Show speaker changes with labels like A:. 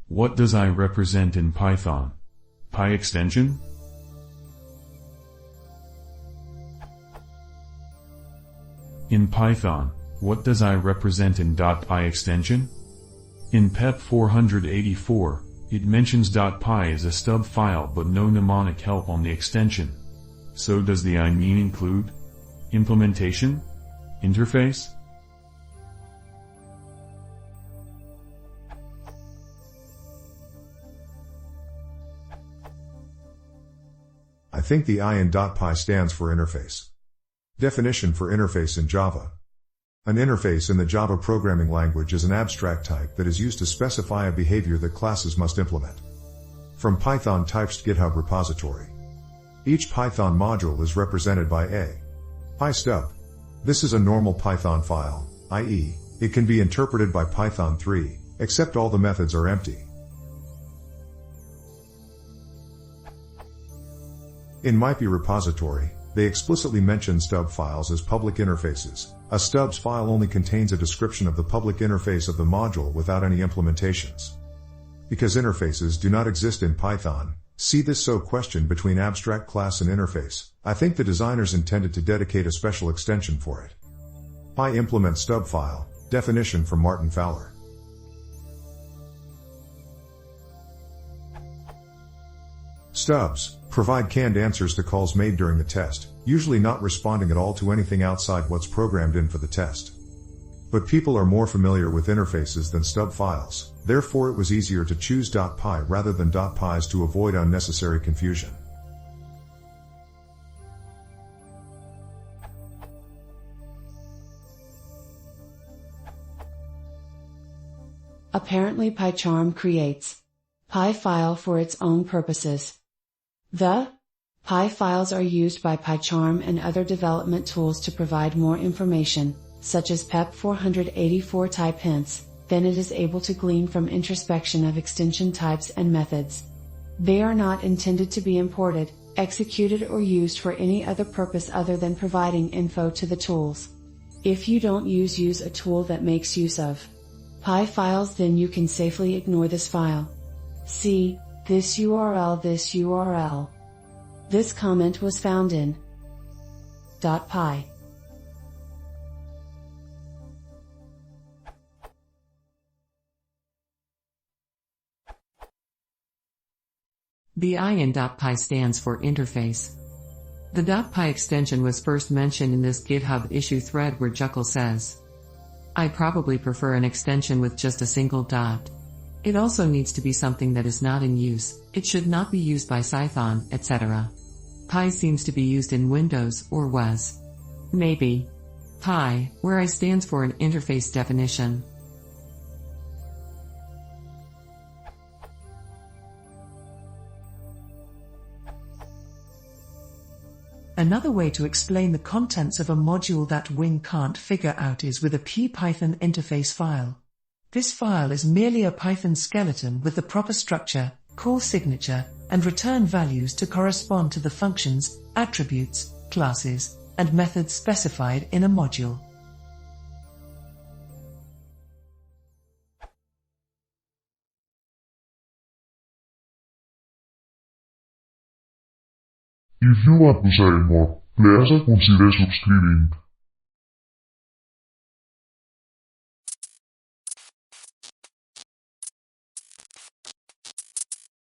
A: What does I represent in Python? Py extension? In Python, what does I represent in .py extension? In PEP 484, it mentions .py as a stub file but no mnemonic help on the extension. So does the I mean include? Implementation? Interface?
B: I think the I in .py stands for interface. Definition for interface in Java. An interface in the Java programming language is an abstract type that is used to specify a behavior that classes must implement. From Python types GitHub repository. Each Python module is represented by a PyStub. This is a normal Python file, i.e., it can be interpreted by Python 3, except all the methods are empty. In MyPy repository, they explicitly mention stub files as public interfaces. A stubs file only contains a description of the public interface of the module without any implementations. Because interfaces do not exist in Python, see this SO question between abstract class and interface. I think the designers intended to dedicate a special extension for it. Py implement stub file, definition from Martin Fowler. Stubs provide canned answers to calls made during the test, usually not responding at all to anything outside what's programmed in for the test. But people are more familiar with interfaces than stub files, therefore it was easier to choose .py rather than .pys to avoid unnecessary confusion.
C: Apparently PyCharm creates Py file for its own purposes. The Py files are used by PyCharm and other development tools to provide more information, such as PEP 484 type hints, than it is able to glean from introspection of extension types and methods. They are not intended to be imported, executed or used for any other purpose other than providing info to the tools. If you don't use a tool that makes use of Py files, then you can safely ignore this file. See this URL. This comment was found in .py.
D: The I in .py stands for interface. The .py extension was first mentioned in this GitHub issue thread where Juckle says, I probably prefer an extension with just a single dot. It also needs to be something that is not in use, it should not be used by Python, etc. Py seems to be used in Windows, or was. Maybe. Py, where I stands for an interface definition.
E: Another way to explain the contents of a module that Wing can't figure out is with a python interface file. This file is merely a Python skeleton with the proper structure, call signature, and return values to correspond to the functions, attributes, classes, and methods specified in a module.
F: If you want to say more, please consider subscribing.